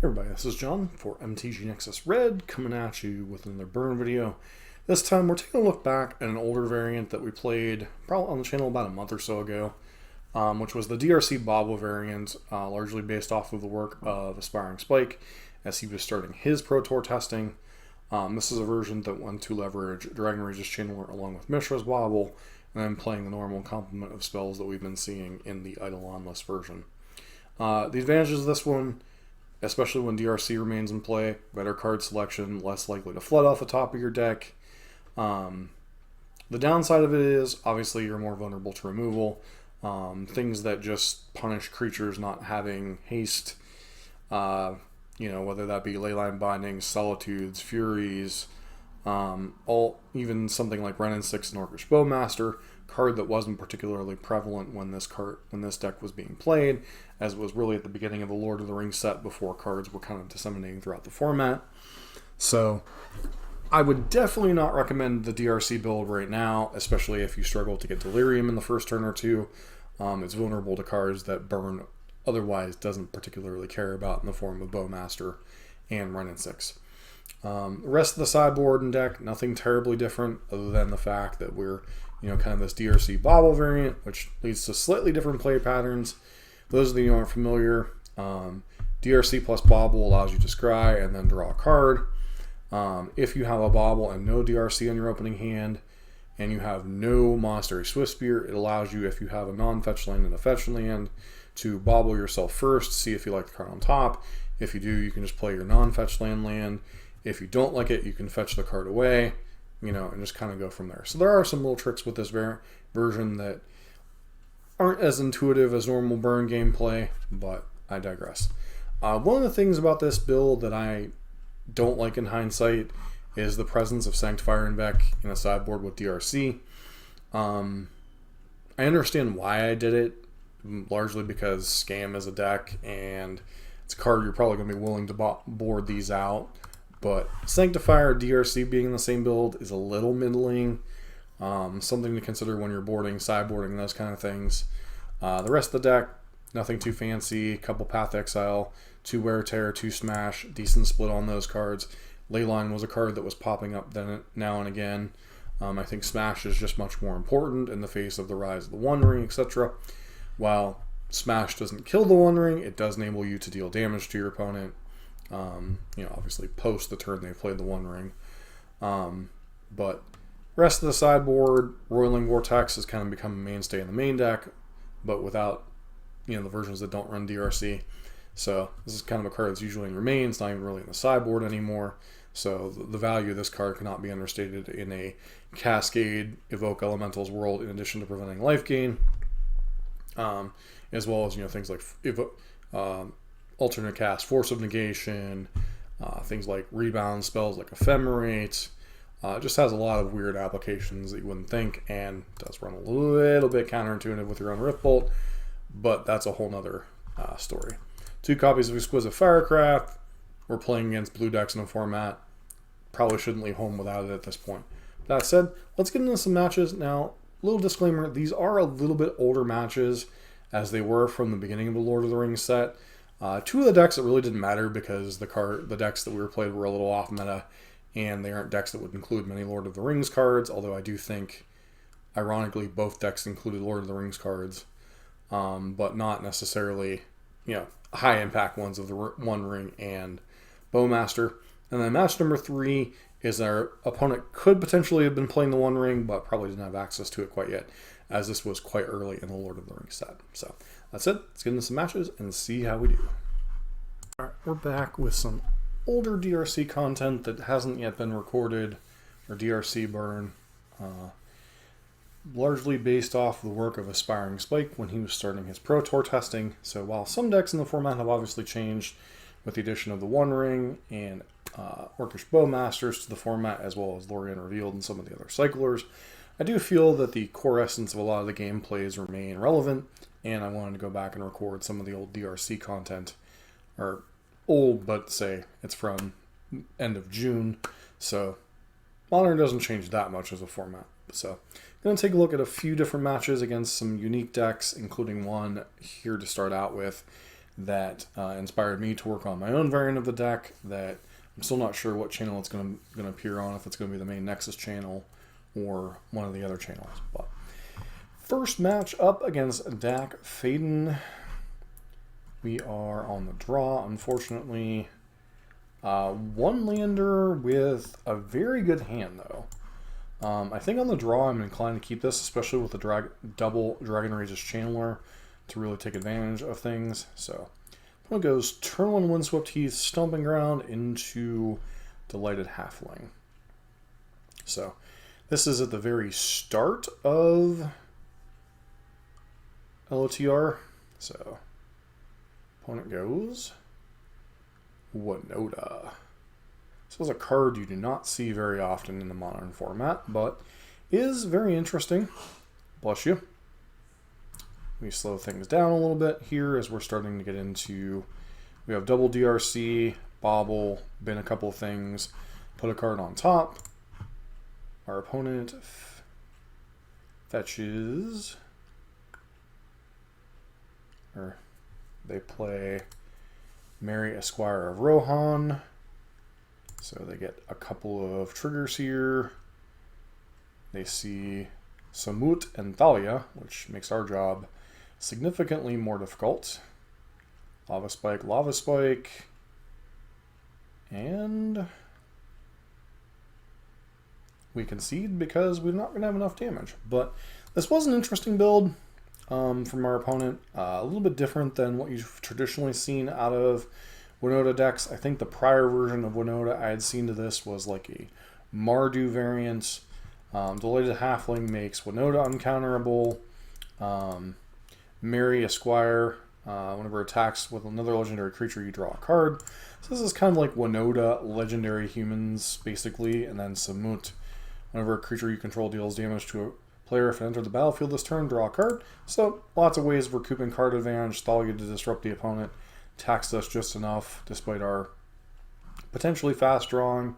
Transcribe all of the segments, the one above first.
Everybody, this is John for MTG Nexus Red, coming at you with another burn video. This time we're taking a look back at an older variant that we played probably on the channel about a month or so ago, which was the DRC Bauble variant, largely based off of the work of Aspiring Spike as he was starting his Pro Tour testing. This is a version that went to leverage Dragon Rage's Channeler along with Mishra's Bauble, and then playing the normal complement of spells that we've been seeing in the Eidolon list version. The advantages of this one, especially when DRC remains in play, better card selection, less likely to flood off the top of your deck. The downside of it is, obviously, you're more vulnerable to removal. Things that just punish creatures not having haste, whether that be Leyline Bindings, Solitudes, Furies, even something like Ring and Bowmaster, Bowmaster, card that wasn't particularly prevalent when this deck was being played, as it was really at the beginning of the Lord of the Rings set before cards were kind of disseminating throughout the format. So I would definitely not recommend the DRC build right now, especially if you struggle to get Delirium in the first turn or two. It's vulnerable to cards that Burn otherwise doesn't particularly care about in the form of Bowmaster and Ren and Six. The rest of the sideboard and deck, nothing terribly different other than the fact that we're kind of this DRC Bauble variant, which leads to slightly different play patterns. Those of you who aren't familiar, DRC plus Bauble allows you to scry and then draw a card. If you have a Bauble and no DRC on your opening hand, and you have no Monastery Swiftspear, it allows you, if you have a non-fetch land and a fetch land, to Bauble yourself first, see if you like the card on top. If you do, you can just play your non-fetch land. If you don't like it, you can fetch the card away, and just kind of go from there. So there are some little tricks with this version that aren't as intuitive as normal burn gameplay, but I digress. One of the things about this build that I don't like in hindsight is the presence of Sanctifier and Beck in a sideboard with DRC. I understand why I did it, largely because Scam is a deck, and it's a card you're probably going to be willing to board these out. But Sanctifier DRC being in the same build is a little middling. Something to consider when you're boarding, sideboarding, those kind of things. The rest of the deck, nothing too fancy. Couple Path Exile, 2 Wear Tear, 2 Smash, decent split on those cards. Leyline was a card that was popping up now and again. I think Smash is just much more important in the face of the rise of the One Ring, etc. While Smash doesn't kill the One Ring, it does enable you to deal damage to your opponent. Obviously post the turn they've played the One Ring. But rest of the sideboard, Roiling Vortex has kind of become a mainstay in the main deck, but without, the versions that don't run DRC. So this is kind of a card that's usually in your main. It's not even really in the sideboard anymore. So the value of this card cannot be understated in a Cascade Evoke Elementals world, in addition to preventing life gain. As well as, things like alternate cast, Force of Negation, things like rebound spells like Ephemerate. It just has a lot of weird applications that you wouldn't think, and does run a little bit counterintuitive with your own Riftbolt, but that's a whole nother story. 2 copies of Exquisite Firecraft. We're playing against blue decks in a format. Probably shouldn't leave home without it at this point. That said, let's get into some matches. Now, little disclaimer, these are a little bit older matches as they were from the beginning of the Lord of the Rings set. 2 of the decks, it really didn't matter because the decks that we were played were a little off meta, and they aren't decks that would include many Lord of the Rings cards, although I do think, ironically, both decks included Lord of the Rings cards, but not necessarily, high impact ones of the One Ring and Bowmaster. And then match number 3 is our opponent could potentially have been playing the One Ring, but probably didn't have access to it quite yet, as this was quite early in the Lord of the Rings set. So that's it. Let's get into some matches and see how we do. All right, we're back with some older DRC content that hasn't yet been recorded, or DRC burn, largely based off the work of Aspiring Spike when he was starting his Pro Tour testing. So while some decks in the format have obviously changed with the addition of the One Ring and Orcish Bowmasters to the format, as well as Lorien Revealed and some of the other cyclers, I do feel that the core essence of a lot of the gameplays remain relevant, and I wanted to go back and record some of the old DRC content, or old, but say it's from end of June, so Modern doesn't change that much as a format. So I'm going to take a look at a few different matches against some unique decks, including one here to start out with that inspired me to work on my own variant of the deck that I'm still not sure what channel it's going to appear on, if it's going to be the main Nexus channel or one of the other channels. But first match up against Dak Faden. We are on the draw, unfortunately. One lander with a very good hand, though. I think on the draw I'm inclined to keep this, especially with the double Dragon Rage's Channeler, to really take advantage of things. So it goes turn 1 Windswept Heath, Stomping Ground into Delighted Halfling. So this is at the very start of LOTR. So opponent goes Winota. This is a card you do not see very often in the modern format, but is very interesting. Bless you. We slow things down a little bit here as we're starting to get into... We have double DRC, Bauble, bin a couple of things, put a card on top. Our opponent fetches... Or they play Mary Esquire of Rohan. So they get a couple of triggers here. They see Samut and Thalia, which makes our job significantly more difficult. Lava Spike, and we concede because we're not going to have enough damage. But this was an interesting build from our opponent. A little bit different than what you've traditionally seen out of Winota decks. I think the prior version of Winota I had seen to this was like a Mardu variant. Delighted Halfling makes Winota uncounterable. Mary Esquire, whenever it attacks with another legendary creature, you draw a card. So this is kind of like Winota Legendary Humans, basically. And then Samut, whenever a creature you control deals damage to a player, if it enters the battlefield this turn, draw a card. So lots of ways of recouping card advantage. Thalia to disrupt the opponent. Taxed us just enough, despite our potentially fast drawing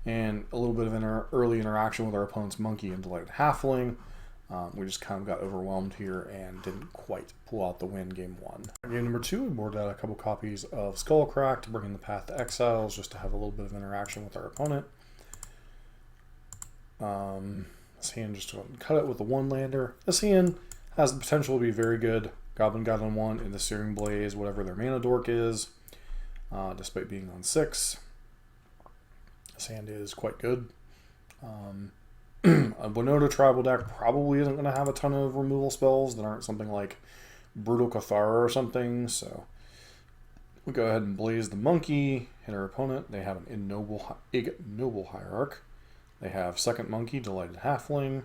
and a little bit of early interaction with our opponent's monkey and Delighted Halfling. We just kind of got overwhelmed here and didn't quite pull out the win game 1. Game number 2, we boarded out a couple copies of Skullcrack to bring in the Path to Exiles, just to have a little bit of interaction with our opponent. This hand just cut it with the 1-lander. This hand has the potential to be very good. Goblin 1 in the Searing Blaze, whatever their mana dork is, despite being on 6. This hand is quite good. A Winota tribal deck probably isn't going to have a ton of removal spells that aren't something like Brutal Cathara or something, so we go ahead and blaze the monkey, hit our opponent. They have an Ignoble Hierarch. They have second monkey, Delighted Halfling.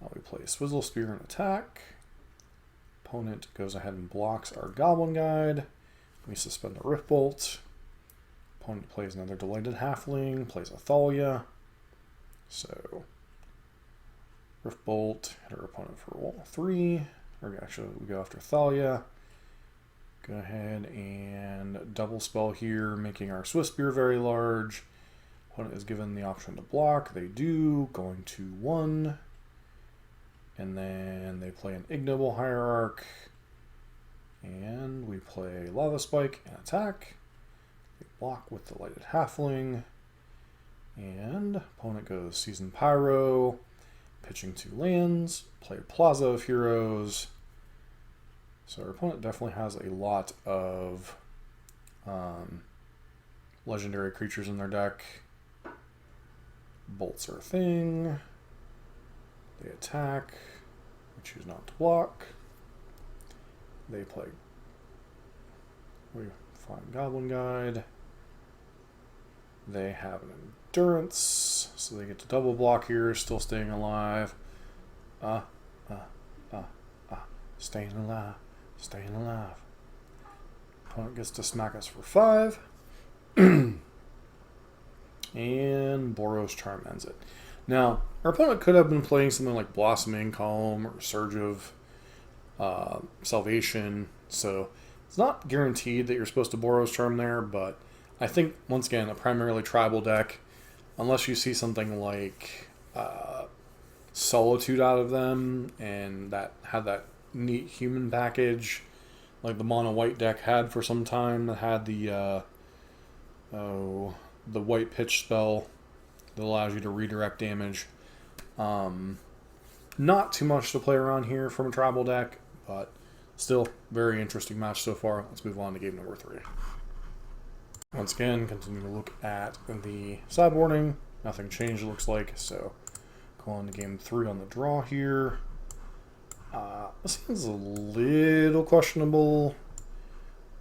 Now we play Swizzle Spear and attack. Opponent goes ahead and blocks our Goblin Guide. We suspend a Rift Bolt. Opponent plays another Delighted Halfling, plays a Thalia. So, Rift Bolt, hit our opponent for wall 3. Or actually, we go after Thalia. Go ahead and double spell here, making our Swift Spear very large. Opponent is given the option to block. They do, going to 1. And then they play an Ignoble Hierarch. And we play Lava Spike and attack. They block with Delighted Halfling. And opponent goes Seasoned Pyro. Pitching 2 lands. Play Plaza of Heroes. So our opponent definitely has a lot of legendary creatures in their deck. Bolts are a thing. They attack. We choose not to block. They play. We find Goblin Guide. They have an Endurance, so they get to double block here, still staying alive. Staying alive. Staying alive. Opponent gets to smack us for 5. And Boros Charm ends it. Now, our opponent could have been playing something like Blossoming Column or Surge of Salvation, so it's not guaranteed that you're supposed to Boros Charm there, but I think, once again, a primarily tribal deck, unless you see something like Solitude out of them and that had that neat human package, like the mono white deck had for some time, that had the white pitch spell that allows you to redirect damage. Not too much to play around here from a tribal deck, but still very interesting match so far. Let's move on to game number 3. Once again, continue to look at the sideboarding. Nothing changed, it looks like, so go on to game 3 on the draw here. This seems a little questionable.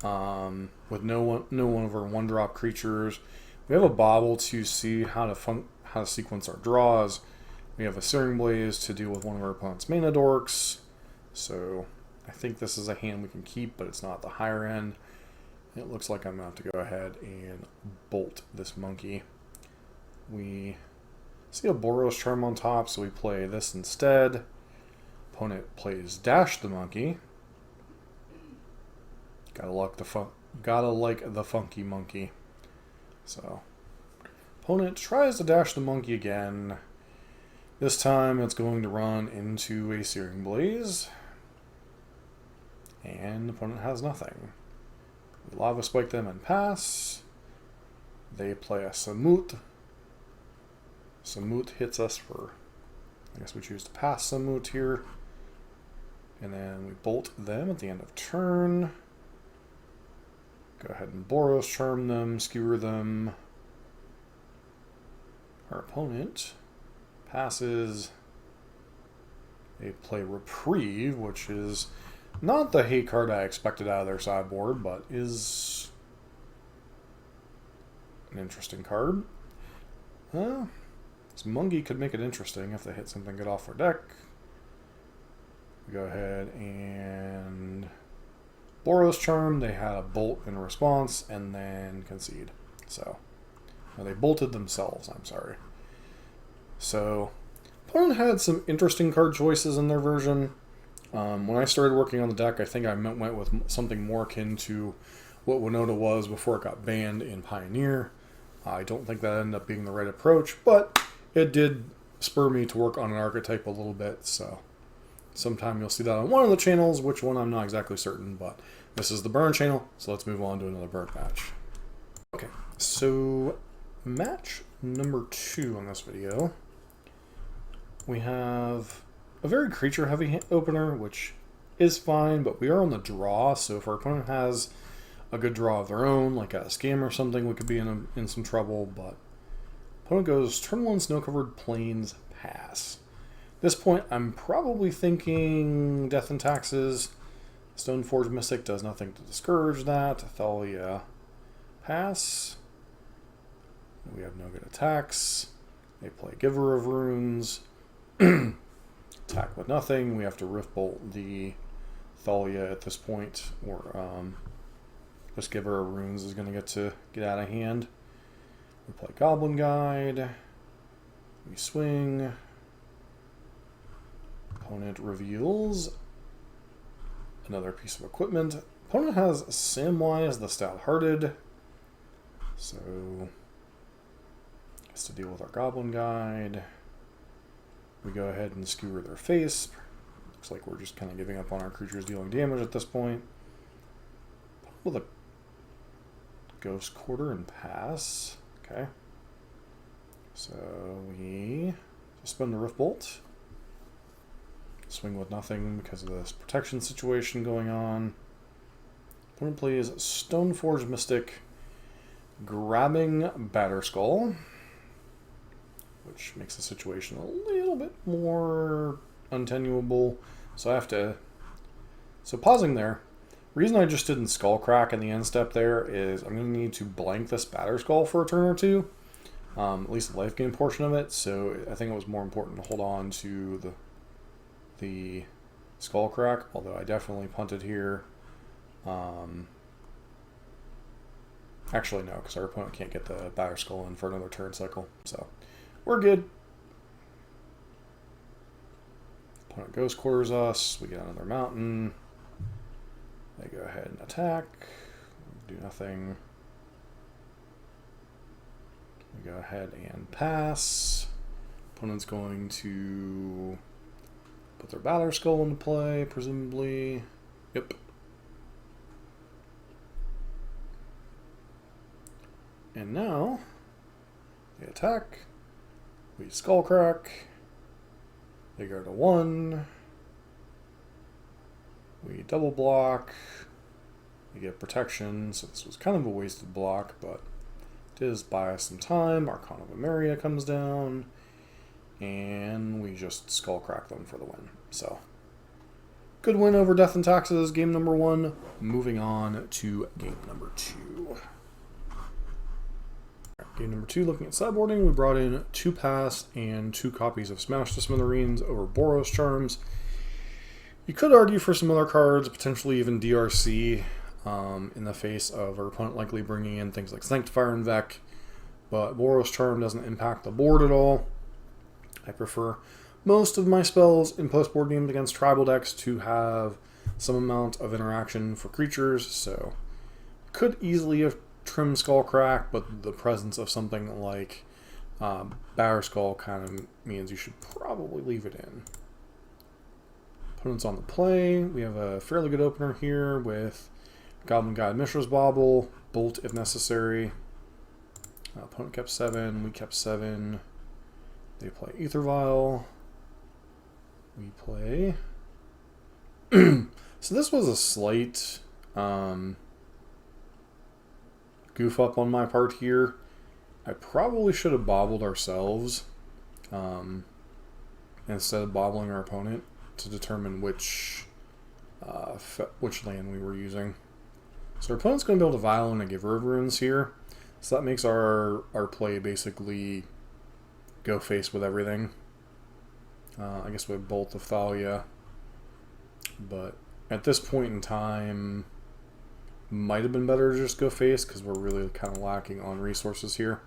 With no one of our 1-drop creatures. We have a Bauble to see how to sequence our draws. We have a Searing Blaze to deal with one of our opponent's mana dorks. So I think this is a hand we can keep, but it's not the higher end. It looks like I'm going to have to go ahead and bolt this monkey. We see a Boros Charm on top, so we play this instead. Opponent plays Dash the Monkey. Gotta like the funky monkey. So, opponent tries to dash the monkey again. This time it's going to run into a Searing Blaze. And opponent has nothing. We Lava Spike them and pass. They play a Samut. Samut hits us for... I guess we choose to pass Samut here. And then we bolt them at the end of turn. Go ahead and Boros Charm them, skewer them. Our opponent passes. They play Reprieve, which is not the hate card I expected out of their sideboard, but is an interesting card. This monkey could make it interesting if they hit something good off their deck. We go ahead and Boros Charm. They had a bolt in response and then concede. So, no, they bolted themselves, I'm sorry. So, opponent had some interesting card choices in their version. When I started working on the deck, I think I went with something more akin to what Winota was before it got banned in Pioneer. I don't think that ended up being the right approach, but it did spur me to work on an archetype a little bit, so sometime you'll see that on one of the channels, which one I'm not exactly certain, but this is the burn channel, so let's move on to another burn match. Okay, so match number 2 on this video. We have a very creature-heavy opener, which is fine, but we are on the draw, so if our opponent has a good draw of their own, like a scam or something, we could be in some trouble, but opponent goes turn 1 Snow-Covered Plains, pass. At this point, I'm probably thinking Death and Taxes. Stoneforge Mystic does nothing to discourage that. Thalia, pass. We have no good attacks. They play Giver of Runes. Attack with nothing. We have to Rift Bolt the Thalia at this point, or just Giver of Runes is going to get out of hand. We play Goblin Guide. We swing. Opponent reveals another piece of equipment. Opponent has Samwise the Stout-Hearted, so has to deal with our Goblin Guide. We go ahead and skewer their face. Looks like we're just kind of giving up on our creatures dealing damage at this point. With a Ghost Quarter and pass. Okay. So we suspend the Rift Bolt. Swing with nothing because of this protection situation going on. Opponent plays Stoneforge Mystic, grabbing Batterskull, which makes the situation a little bit more untenable. So I have to... So pausing there. The reason I just didn't Skullcrack in the end step there is I'm going to need to blank this Batterskull for a turn or two. At least the life gain portion of it. So I think it was more important to hold on to the Skullcrack, although I definitely punted here. Actually, no, because our opponent can't get the Batterskull in for another turn cycle. So we're good. Opponent Ghost Quarters us. We get another mountain. They go ahead and attack. Do nothing. We go ahead and pass. Opponent's going to put their Batterskull into play, presumably. Yep. And now, they attack. We Skullcrack. They go to 1. We double block. We get protection, so this was kind of a wasted block, but it does buy us some time. Archon of Emeria comes down, and we just Skullcrack them for the win. So, good win over Death and Taxes, game number 1. Moving on to game number 2. Game number 2, looking at sideboarding, we brought in 2 Pass and 2 copies of Smash to Smithereens over Boros Charms. You could argue for some other cards, potentially even DRC, in the face of our opponent likely bringing in things like Sanctifier and Vec, but Boros Charm doesn't impact the board at all. I prefer most of my spells in post-board games against tribal decks to have some amount of interaction for creatures, so could easily have trimmed Skullcrack, but the presence of something like Batterskull kind of means you should probably leave it in. Opponents on the play. We have a fairly good opener here with Goblin Guide, Mishra's Bauble, Bolt if necessary. Opponent kept 7, we kept 7. They play Aether Vial. We play. So this was a slight goof up on my part here. I probably should have bobbled ourselves instead of bobbling our opponent to determine which land we were using. So our opponent's going to be able to Vial and a Giver of Runes here. So that makes our play basically go face with everything. I guess we have Bolt of Thalia. But at this point in time, might have been better to just go face because we're really kind of lacking on resources here.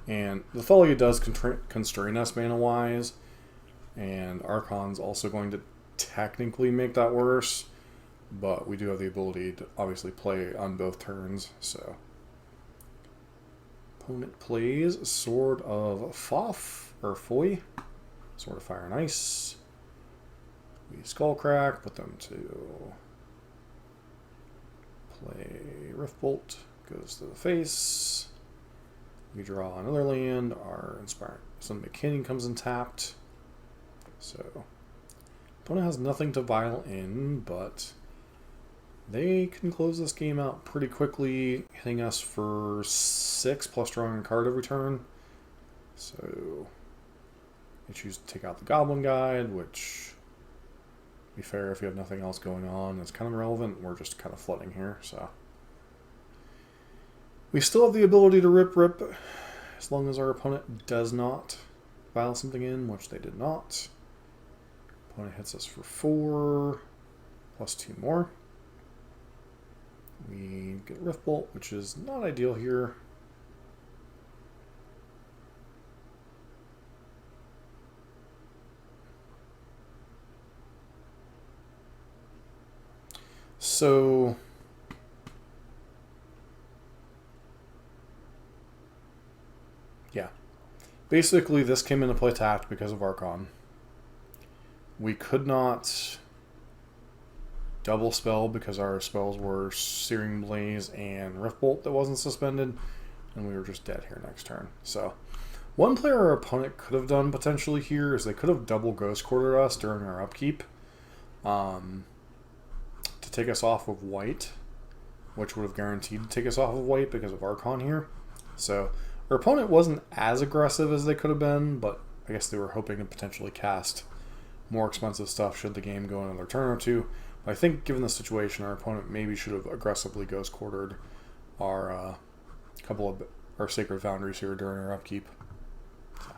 And the Thalia does constrain us mana-wise. And Archon's also going to technically make that worse. But we do have the ability to obviously play on both turns, so. Opponent plays Sword of Foff, or Foy. Sword of Fire and Ice. We Skullcrack, put them to play Riftbolt. Goes to the face. We draw another land. Our Inspiring Sunbaked Canyon comes in tapped. So, opponent has nothing to Vial in, but they can close this game out pretty quickly, hitting us for 6 plus drawing a card every turn. So they choose to take out the Goblin Guide, which, to be fair, if you have nothing else going on, it's kind of irrelevant. We're just kind of flooding here, so. We still have the ability to rip, as long as our opponent does not Vial something in, which they did not. Opponent hits us for 4, plus 2 more. We get Riftbolt, which is not ideal here. So yeah, basically this came into play tapped because of Archon. We could not double spell because our spells were Searing Blaze and Riftbolt that wasn't suspended, and we were just dead here next turn. So one player our opponent could have done potentially here is they could have double Ghost Quartered us during our upkeep to take us off of white, which would have guaranteed to take us off of white because of Archon here. So our opponent wasn't as aggressive as they could have been, but I guess they were hoping to potentially cast more expensive stuff should the game go another turn or two. I think, given the situation, our opponent maybe should have aggressively Ghost Quartered our couple of our Sacred Foundries here during our upkeep. So,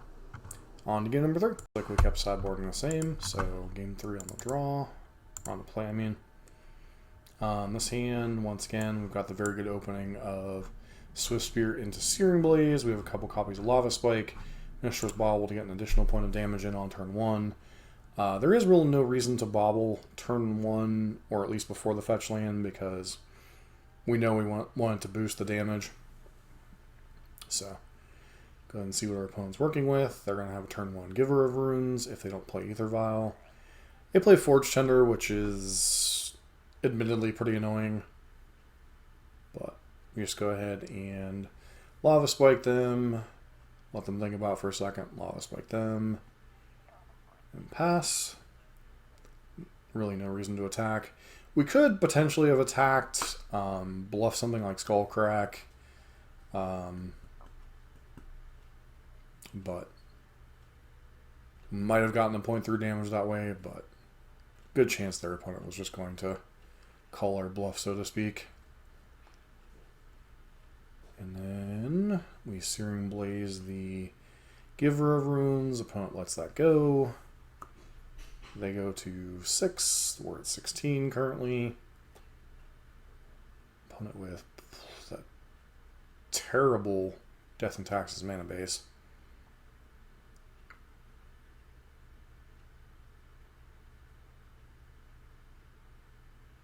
on to game number 3. Like we kept sideboarding the same, so game 3 on the draw, on the play. I mean, this hand once again we've got the very good opening of Swift Spear into Searing Blaze. We have a couple copies of Lava Spike, Mishra's Bauble to get an additional point of damage in on turn 1. There is really no reason to bobble turn 1, or at least before the fetch land, because we know we want it to boost the damage. So, go ahead and see what our opponent's working with. They're going to have a turn 1 Giver of Runes if they don't play Aether Vial. They play Forge Tender, which is admittedly pretty annoying. But we just go ahead and Lava Spike them. Let them think about for a second. Lava Spike them. And pass. Really no reason to attack. We could potentially have attacked, bluff something like Skullcrack. But might have gotten the 0.3 damage that way, but good chance their opponent was just going to call our bluff, so to speak. And then we Searing Blaze the Giver of Runes. Opponent lets that go. They go to 6. We're at 16 currently. Opponent with that terrible Death and Taxes mana base.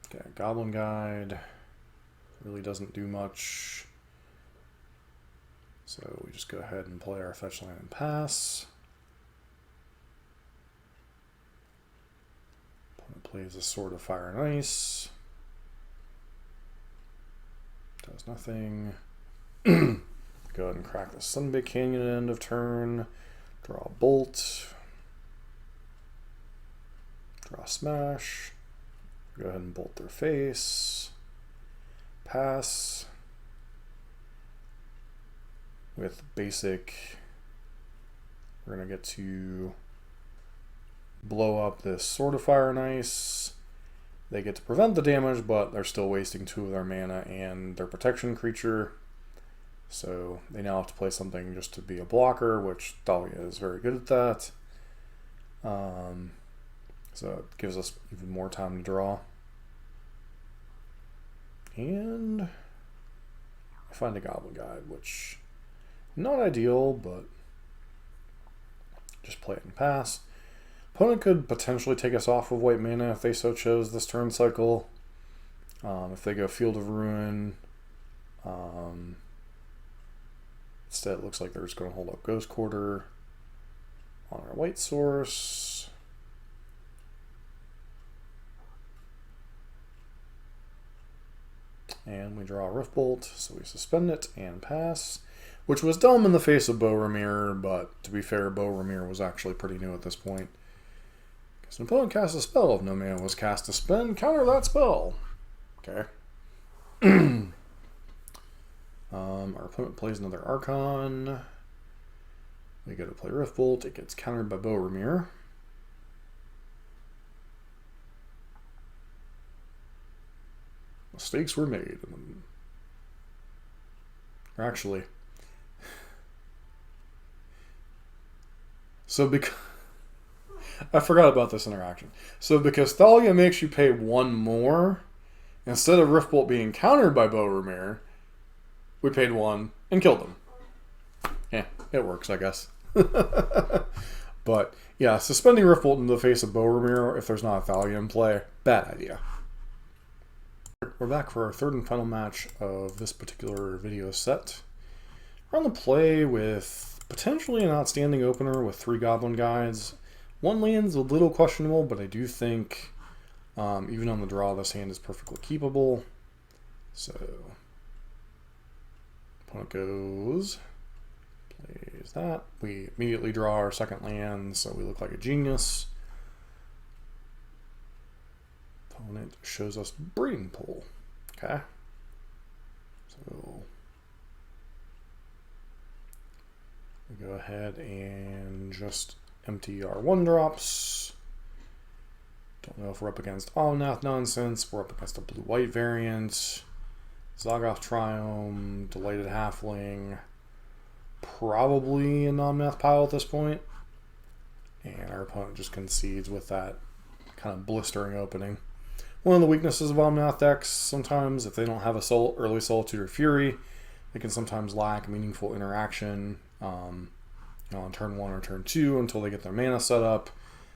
Okay, Goblin Guide really doesn't do much. So we just go ahead and play our fetch land and pass. Opponent plays a Sword of Fire and Ice. Does nothing. Go ahead and crack the Sunbaked Canyon at end of turn. Draw a Bolt. Draw a Smash. Go ahead and bolt their face. Pass. With basic, we're going to get to blow up this Sword of Fire and Ice. They get to prevent the damage, but they're still wasting 2 of their mana and their protection creature. So they now have to play something just to be a blocker, which Dahlia is very good at that. So it gives us even more time to draw. And I find a Goblin Guide, which not ideal, but just play it and pass. Opponent could potentially take us off of white mana if they so chose this turn cycle. If they go Field of Ruin, instead it looks like they're just going to hold up Ghost Quarter on our white source. And we draw a Riftbolt, so we suspend it and pass. Which was dumb in the face of Boromir, but to be fair, Boromir was actually pretty new at this point. Because an opponent casts a spell. If no mana was cast to spend, counter that spell. Okay. Our opponent plays another Archon. We go to play Riftbolt. It gets countered by Boromir. Mistakes were made. Or actually... So because I forgot about this interaction. So because Thalia makes you pay 1 more, instead of Riftbolt being countered by Boromir, we paid 1 and killed them. Yeah, it works, I guess. But yeah, suspending Riftbolt in the face of Boromir if there's not a Thalia in play, bad idea. We're back for our 3rd and final match of this particular video set. We're on the play with potentially an outstanding opener with 3 Goblin Guides. 1 land's a little questionable, but I do think even on the draw, this hand is perfectly keepable. So, opponent goes, plays that. We immediately draw our 2nd land, so we look like a genius. Opponent shows us Breeding Pool. Okay. So, we go ahead and just empty our 1-drops. Don't know if we're up against Omnath nonsense. We're up against a blue-white variant. Zaggoth Triome, Delighted Halfling. Probably an Omnath Pile at this point. And our opponent just concedes with that kind of blistering opening. One of the weaknesses of Omnath decks, sometimes if they don't have a early Solitude or Fury, they can sometimes lack meaningful interaction on turn 1 or turn 2 until they get their mana set up.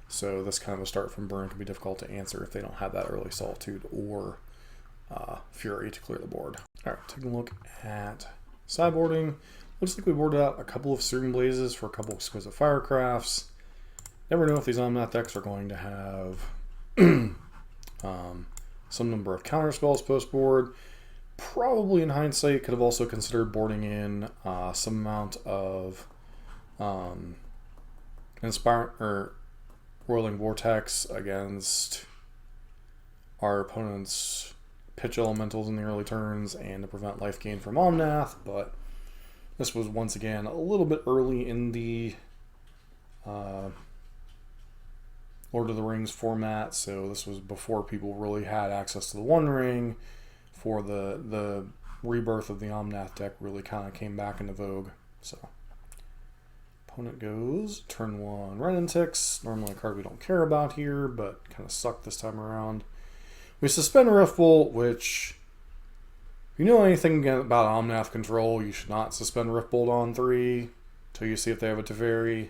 So this kind of a start from burn can be difficult to answer if they don't have that early Solitude or Fury to clear the board. Alright, taking a look at sideboarding. Looks like we boarded out a couple of Searing Blazes for a couple of Exquisite Firecrafts. Never know if these Omnath decks are going to have some number of counter spells post board. probably in hindsight could have also considered boarding in some amount of Inspire or Whirling Vortex against our opponent's pitch elementals in the early turns and to prevent life gain from Omnath, but this was once again a little bit early in the Lord of the Rings format, so this was before people really had access to the One Ring, for the rebirth of the Omnath deck really kind of came back into vogue. So opponent goes turn 1 Renantix, normally a card we don't care about here, but kind of sucked this time around. We suspend Riftbolt, which, if you know anything about Omnath control, you should not suspend Riftbolt on 3 until you see if they have a Teferi.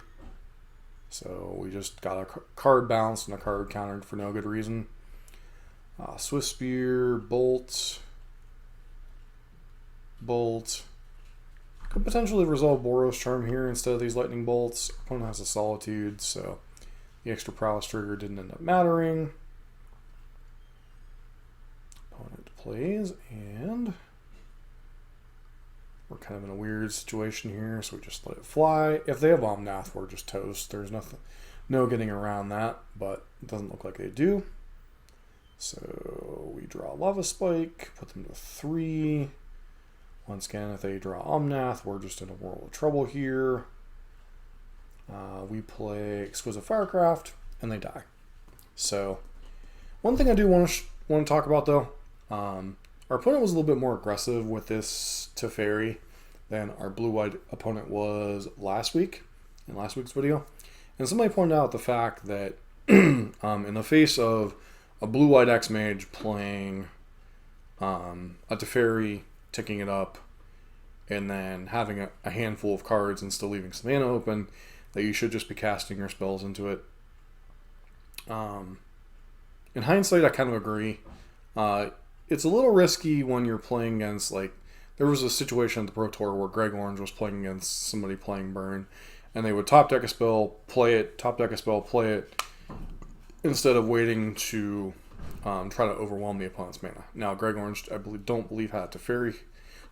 So we just got a card bounced and a card countered for no good reason. Swift Spear, Bolt. Could potentially resolve Boros Charm here instead of these Lightning Bolts. Opponent has a Solitude, so the extra prowess trigger didn't end up mattering. Opponent plays, and we're kind of in a weird situation here, so we just let it fly. If they have Omnath, we're just toast. There's no getting around that, but it doesn't look like they do. So we draw Lava Spike, put them to 3. Once again, if they draw Omnath, we're just in a world of trouble here. We play Exquisite Firecraft, and they die. So one thing I do want to talk about, though, our opponent was a little bit more aggressive with this Teferi than our blue-white opponent was last week, in last week's video. And somebody pointed out the fact that in the face of a blue-white X-Mage playing a Teferi, ticking it up, and then having a handful of cards and still leaving some mana open, that you should just be casting your spells into it. In hindsight, I kind of agree. It's a little risky when you're playing against, like, there was a situation at the Pro Tour where Greg Orange was playing against somebody playing Burn, and they would top deck a spell, play it, top deck a spell, play it, instead of waiting to try to overwhelm the opponent's mana. Now, Greg Orange, I don't believe had a Teferi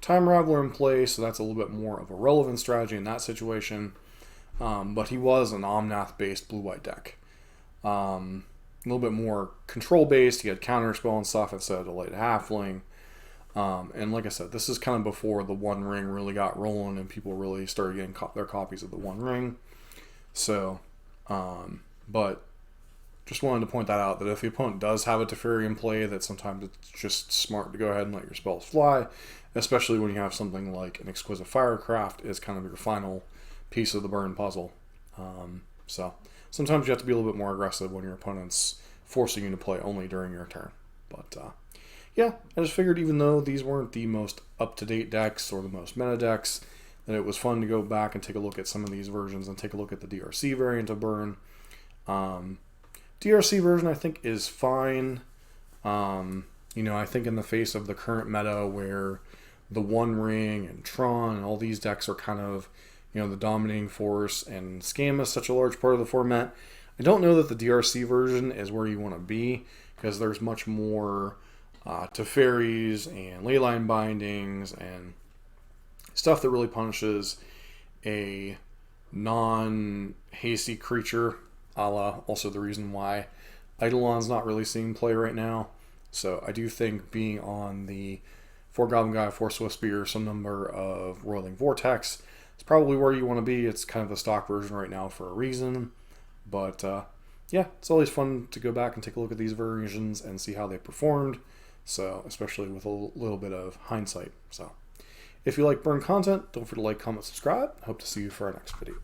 Time Raveler in play, so that's a little bit more of a relevant strategy in that situation. But he was an Omnath-based blue-white deck. A little bit more control-based. He had counterspell and stuff instead of the light halfling. And like I said, this is kind of before the One Ring really got rolling and people really started getting their copies of the One Ring. So, but just wanted to point that out, that if the opponent does have a Teferi in play, that sometimes it's just smart to go ahead and let your spells fly, especially when you have something like an Exquisite Firecraft is kind of your final piece of the burn puzzle. So sometimes you have to be a little bit more aggressive when your opponent's forcing you to play only during your turn. But yeah, I just figured even though these weren't the most up-to-date decks or the most meta decks, that it was fun to go back and take a look at some of these versions and take a look at the DRC variant of Burn. DRC version I think is fine. I think in the face of the current meta where the One Ring and Tron and all these decks are kind of, the dominating force, and Scam is such a large part of the format, I don't know that the DRC version is where you want to be, because there's much more Teferis and Leyline Bindings and stuff that really punishes a non-hasty creature, a la also the reason why Eidolon's not really seeing play right now. So I do think being on the 4 Goblin Guy, 4 Swift Spear, some number of Whirling Vortex is probably where you want to be. It's kind of the stock version right now for a reason. But yeah, it's always fun to go back and take a look at these versions and see how they performed. So, especially with a little bit of hindsight. So, if you like Burn content, don't forget to like, comment, subscribe. Hope to see you for our next video.